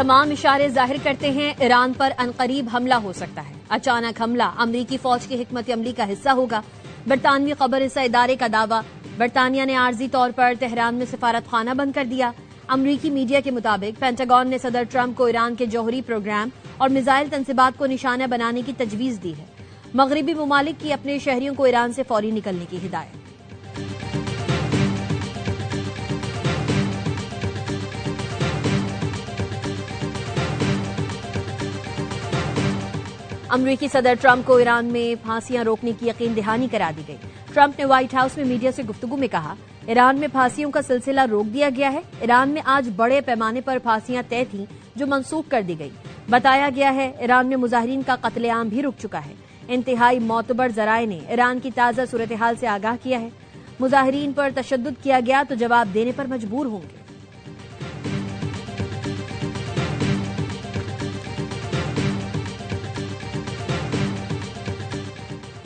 तमाम इशारे जाहिर करते हैं ईरान पर अनकरीब हमला हो सकता है। अचानक हमला अमरीकी फौज की हिकमत अमली का हिस्सा होगा। बरतानवी खबर रसा इदारे का दावा, बरतानिया ने आर्जी तौर पर तेहरान में सिफारत खाना बंद कर दिया। अमरीकी मीडिया के मुताबिक पेंटागन ने सदर ट्रंप को ईरान के जौहरी प्रोग्राम और मिसाइल तंसीबात को निशाना बनाने की तजवीज दी है। मगरबी ममालिक की अपने शहरियों को ईरान से फौरी निकलने की हिदायत। अमरीकी सदर ट्रंप को ईरान में फांसियां रोकने की यकीन दहानी करा दी गई। ट्रंप ने व्हाइट हाउस में मीडिया से गुफ्तगू में कहा, ईरान में फांसियों का सिलसिला रोक दिया गया है। ईरान में आज बड़े पैमाने पर फांसियां तय थीं जो मंसूख कर दी गई। बताया गया है ईरान में मुजाहिरीन का कत्लेआम भी रुक चुका है। इंतहाई मोतबर जराए ने ईरान की ताजा सूरत हाल से आगाह किया है। मुजाहिरीन पर तशद्दुद किया गया तो जवाब देने पर मजबूर होंगे।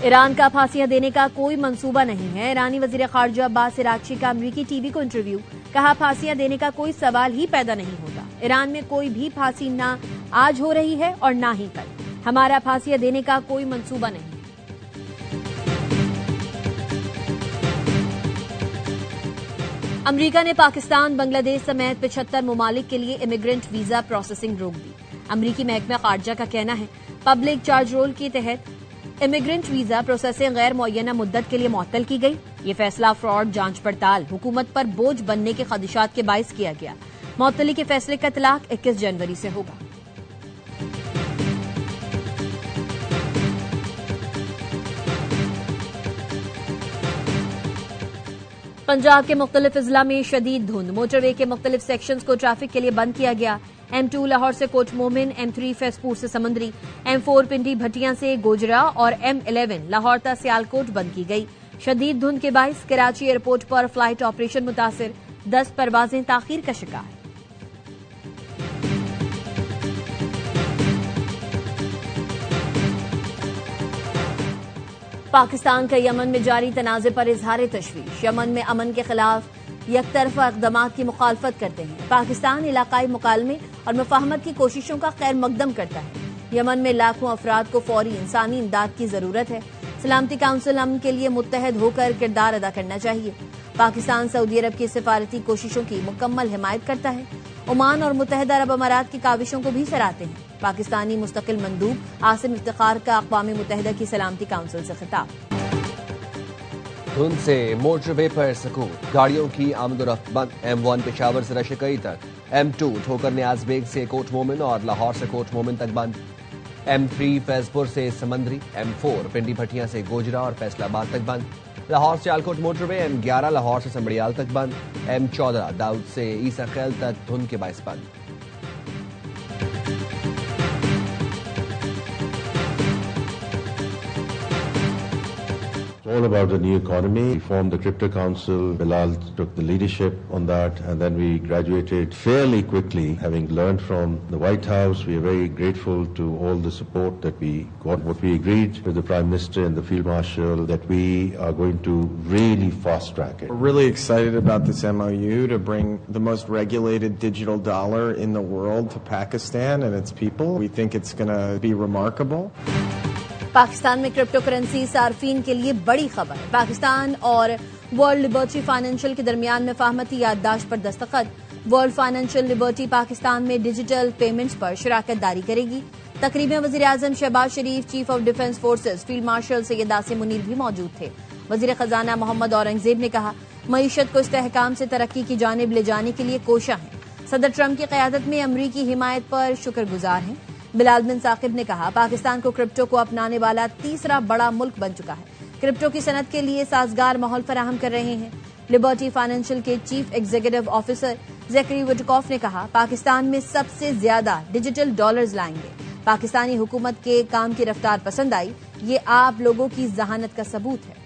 ईरान का फांसियां देने का कोई मंसूबा नहीं है। ईरानी वजीर खारजा अब्बास इराक्ची का अमरीकी टीवी को इंटरव्यू, कहा फांसियां देने का कोई सवाल ही पैदा नहीं होता। ईरान में कोई भी फांसी ना आज हो रही है और ना ही कल। हमारा फांसियां देने का कोई मंसूबा नहीं। अमरीका ने पाकिस्तान, बांग्लादेश समेत 75 ममालिक के लिए इमिग्रेंट वीजा प्रोसेसिंग रोक दी। अमरीकी महकमा खारजा का कहना है पब्लिक चार्ज रोल के तहत इमिग्रेंट वीजा प्रोसेसिंग गैर मुअय्यना मुद्दत के लिए मुअत्तल की गई। ये फैसला फ्रॉड जांच पड़ताल, हुकूमत पर बोझ बनने के खदशात के बायस किया गया। मुअत्तली के फैसले का इतलाक 21 जनवरी से होगा। पंजाब के मुख्तलिफ अजला में शदीद धुंध, मोटरवे के मुख्तलिफ सेक्शंस को ट्रैफिक के लिए बंद किया गया। M2 लाहौर से कोट मोमिन, M3 फैजपुर से समंदरी, M4 पिंडी भटिया से गोजरा और M11 लाहौर तक सियालकोट बंद की गई। शदीद धुंध के बायस कराची एयरपोर्ट पर फ्लाइट ऑपरेशन मुतासिर, 10 परवाजें ताखीर का शिकार। पाकिस्तान का यमन में जारी तनाज़े पर इजहार तशवीश। यमन में अमन के खिलाफ यकतरफा इक़दामात की मुखालफत करते हैं। पाकिस्तान इलाकाई मुकालमे और मुफाहमत की कोशिशों का खैर मकदम करता है। यमन में लाखों अफराद को फौरी इंसानी इमदाद की जरूरत है। सलामती काउंसिल अमन के लिए मुत्तहद होकर किरदार अदा करना चाहिए। पाकिस्तान सऊदी अरब की सिफारती कोशिशों की मुकम्मल हिमायत करता है। ओमान और मुत्तहदा अरब अमारात की काविशों को भी सराहते हैं। पाकिस्तानी मुस्तकिल मंदूब आसिम इफ्तिखार का अक़वाम मुत्तहदा की सलामती काउंसिल से खिताब। धुंध से मोटरवे पर सकून, गाड़ियों की आमदोरफ्त बंद। M1 पेशावर से रशिकई तक, M2 ठोकर न्याज बेग से कोट मोमिन और लाहौर से कोट मोमिन तक बंद। M3 फैजपुर से समंदरी, M4 पिंडी भटिया से गोजरा और फैसलाबाद तक बंद। लाहौर से आलकोट मोटरवे M11 लाहौर से समड़ियाल तक बंद। M14 दाऊद से ईसा खैल तक धुंध के बायस बंद। All about the new economy. We formed the Crypto Council. Bilal took the leadership on that, and then we graduated fairly quickly. Having learned from the White House, we are very grateful to all the support that we got. What we agreed with the Prime Minister and the Field Marshal that we are going to really fast track it. We're really excited about this MOU to bring the most regulated digital dollar in the world to Pakistan and its people. We think it's going to be remarkable. Pakistan में crypto currency सार्फिन के लिए बड़ी खबर। पाकिस्तान और world liberty financial के दरमियान मुफाहमती याददाश्त पर दस्तखत। वर्ल्ड फाइनेंशियल लिबर्टी पाकिस्तान में डिजिटल पेमेंट्स पर शराकत दारी करेगी। तकरीब में वजीर आजम Shehbaz Sharif, chief of defence forces field marshal Syed Asim Munir भी मौजूद थे। वजीर खजाना मोहम्मद औरंगजेब ने कहा, मईशत को इस्तेहकाम से तरक्की की जानिब ले जाने के लिए कोशा है। सदर ट्रंप की क़यादत में अमरीकी हिमायत पर शुक्रगुजार हैं। बिलाल बिन साकिब ने कहा, पाकिस्तान को क्रिप्टो को अपनाने वाला तीसरा बड़ा मुल्क बन चुका है। क्रिप्टो की सनत के लिए साजगार माहौल फराहम कर रहे हैं। लिबर्टी फाइनेंशियल के chief executive officer Zachary Witkoff ने कहा, पाकिस्तान में सबसे ज्यादा डिजिटल डॉलर्स लाएंगे। पाकिस्तानी हुकूमत के काम की रफ्तार पसंद आई, ये आप लोगों की जहानत का सबूत है।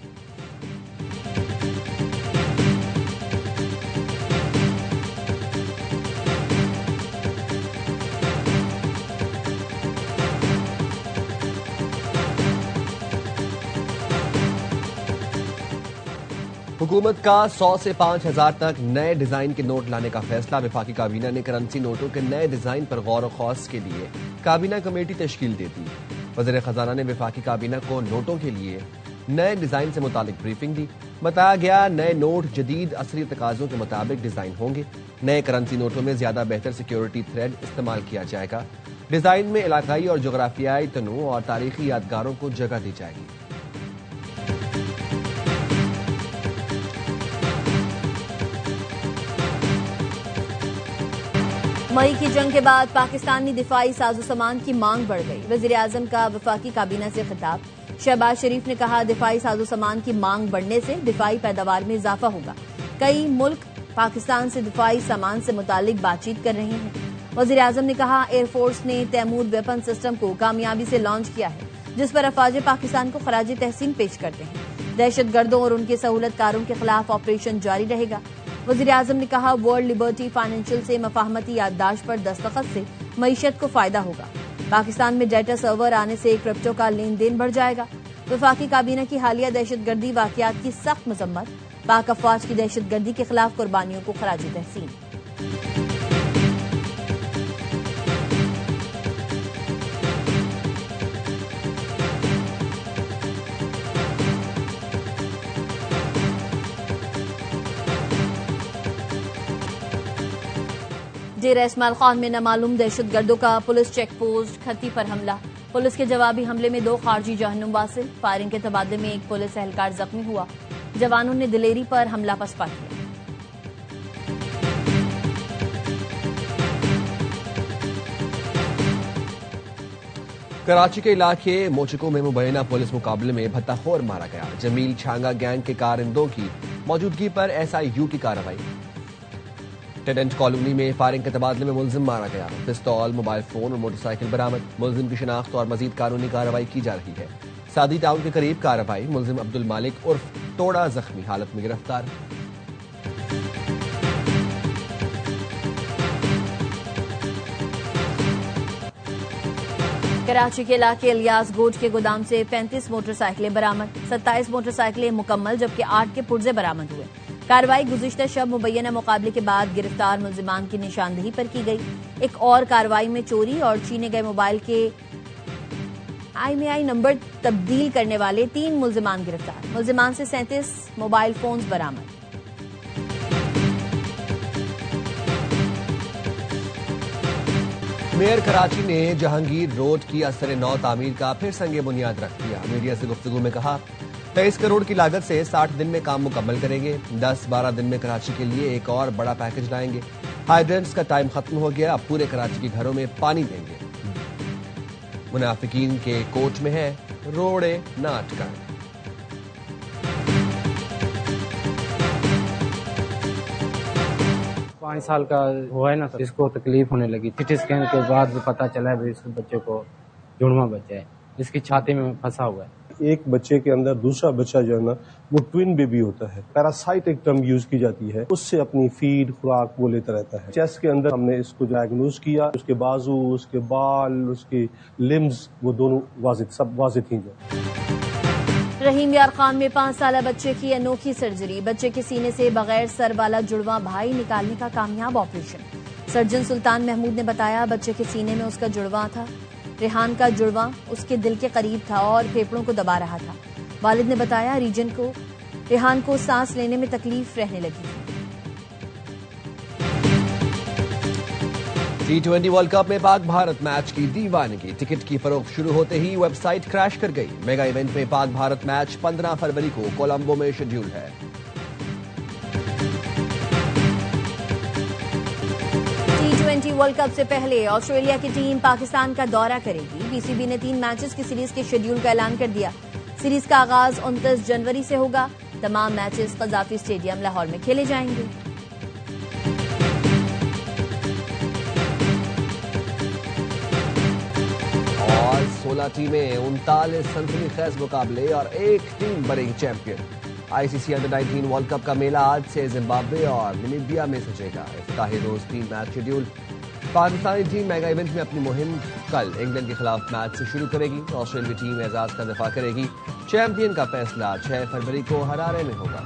हुकूमत का 100 से 5,000 तक नए डिजाइन के नोट लाने का फैसला। वफाकी काबीना ने करेंसी नोटों के नए डिजाइन पर गौर व खौस के लिए काबीना कमेटी तश्कील दे दी। वज़ीर खजाना ने वफाकी काबीना को नोटों के लिए नए डिजाइन से मुतालिक ब्रीफिंग दी। बताया गया नए नोट जदीद असली तकाजों के मुताबिक डिजाइन होंगे। नए करेंसी नोटों में ज्यादा बेहतर सिक्योरिटी थ्रेड इस्तेमाल किया जाएगा। डिजाइन में इलाकाई और जोग्राफियाई तनू और तारीखी यादगारों को जगह दी जाएगी। मई की जंग के बाद पाकिस्तानी दिफाई साजो सामान की मांग बढ़ गई। वज़ीर आज़म का वफाकी काबीना से खिताब। शहबाज शरीफ ने कहा दिफाई साजो सामान की मांग बढ़ने से दिफाई पैदावार में इजाफा होगा। कई मुल्क पाकिस्तान से दिफाई सामान से मुतालिक बातचीत कर रहे हैं। वज़ीर आज़म ने कहा एयरफोर्स ने तैमूर वेपन सिस्टम को कामयाबी से लॉन्च किया है, जिस पर अफवाज पाकिस्तान को खराज तहसीन पेश करते हैं। दहशतगर्दों और उनके सहूलतकारों के खिलाफ ऑपरेशन जारी रहेगा। वज़ीर आज़म ने कहा वर्ल्ड लिबर्टी फाइनेंशियल से मफाहमती याददाश्त पर दस्तखत से मईशत को फायदा होगा। पाकिस्तान में डेटा सर्वर आने से क्रिप्टो का लेन देन बढ़ जाएगा। वफाकी काबीना की हालिया दहशतगर्दी वाकयात की सख्त मजम्मत। पाक अफवाज की दहशतगर्दी के खिलाफ कुर्बानियों को खराज तहसीन। डेरा इस्माइल खान में नामालूम दहशतगर्दों का पुलिस चेक पोस्ट खत्ती पर हमला। पुलिस के जवाबी हमले में 2 खारजी जहन्नुम वासिल। फायरिंग के तबादले में एक पुलिस एहलकार जख्मी हुआ। जवानों ने दिलेरी पर हमला पसपा किया। कराची के इलाके मोचिको में मुबैना पुलिस मुकाबले में भत्ताखोर मारा गया। जमील छांगा गैंग के कारिंदों की मौजूदगी पर SIU की कार्रवाई। टेडेंट कॉलोनी में फायरिंग के तबादले में मुलजिम मारा गया। पिस्तौल, मोबाइल फोन और मोटरसाइकिल बरामद। मुलजिम की शिनाख्त और मजीद कानूनी कार्रवाई की जा रही है। सादी टाउन के करीब कार्रवाई। मुलजिम अब्दुल मालिक उर्फ तोड़ा जख्मी हालत में गिरफ्तार। कराची के इलाके इलियास गोट के गोदाम से 35 मोटरसाइकिलें बरामद। 27 मोटरसाइकिलें मुकम्मल जबकि 8 के पुर्जे बरामद हुए। कार्रवाई गुज़िश्ता शब मुबैना मुकाबले के बाद गिरफ्तार मुलजिमान की निशानदेही पर की गई। एक और कार्रवाई में चोरी और छीने गए मोबाइल के IMEI नंबर तब्दील करने वाले 3 मुलजिमान गिरफ्तार। मुलजिमान से 37 मोबाइल फोन्स बरामद। मेयर कराची ने जहांगीर रोड की असर नौ तामीर का फिर संगे बुनियाद रख दिया। मीडिया से गुफ्तगू में कहा 23 करोड़ की लागत से 60 दिन में काम मुकम्मल करेंगे। 10-12 दिन में कराची के लिए एक और बड़ा पैकेज लाएंगे। हाइड्रेंट्स का टाइम खत्म हो गया, अब पूरे कराची के घरों में पानी देंगे। मुनाफिकीन के कोर्ट में है रोड़े ना अटकाएं। पाँच साल का हुआ है ना, तो इसको तकलीफ होने लगी। सिटी स्कैन के बाद पता चला है इस बच्चे को जुड़वा बच्चा है, इसकी छाती में फंसा हुआ है। एक बच्चे के अंदर दूसरा बच्चा जो है ना वो ट्विन बेबी होता है। पैरासाइट एक टर्म यूज की जाती है, उससे अपनी फीड खुराक वो लेता रहता है। चेस्ट के अंदर हमने इसको डायग्नोज किया, उसके बाजू, उसके बाल, उसके लिम्स वो दोनों सब वाज़िह थी। रहीम यार खान में 5 साल बच्चे की अनोखी सर्जरी। बच्चे के सीने से बगैर सर वाला जुड़वा भाई निकालने का कामयाब ऑपरेशन। सर्जन सुल्तान महमूद ने बताया बच्चे के सीने में उसका जुड़वा था। रेहान का जुड़वा उसके दिल के करीब था और फेफड़ों को दबा रहा था। वालिद ने बताया रेहान को सांस लेने में तकलीफ रहने लगी थी। T20 वर्ल्ड कप में पाक भारत मैच की दीवानगी। टिकट की फरोख्त शुरू होते ही वेबसाइट क्रैश कर गई। मेगा इवेंट में पाक भारत मैच 15 फरवरी को कोलंबो में शेड्यूल है। T20 वर्ल्ड कप से पहले ऑस्ट्रेलिया की टीम पाकिस्तान का दौरा करेगी। PCB ने 3 मैचेस की सीरीज के शेड्यूल का ऐलान कर दिया। सीरीज का आगाज 29 जनवरी से होगा। तमाम मैचेस कज़ाफी स्टेडियम लाहौर में खेले जाएंगे। और 16 टीमें 39 सनसनीखेज मुकाबले और एक टीम बनेगी champion. ICC under-19 world cup का मेला आज से जिम्बाब्वे और नामीबिया में सजेगा। इफ्ताही रोज 3 match schedule. Pakistani team mega event में अपनी मुहिम कल इंग्लैंड के खिलाफ मैच से शुरू करेगी। ऑस्ट्रेलियाई टीम एजाज का दफा करेगी। चैंपियन का फैसला 6 फरवरी को हरारे में होगा।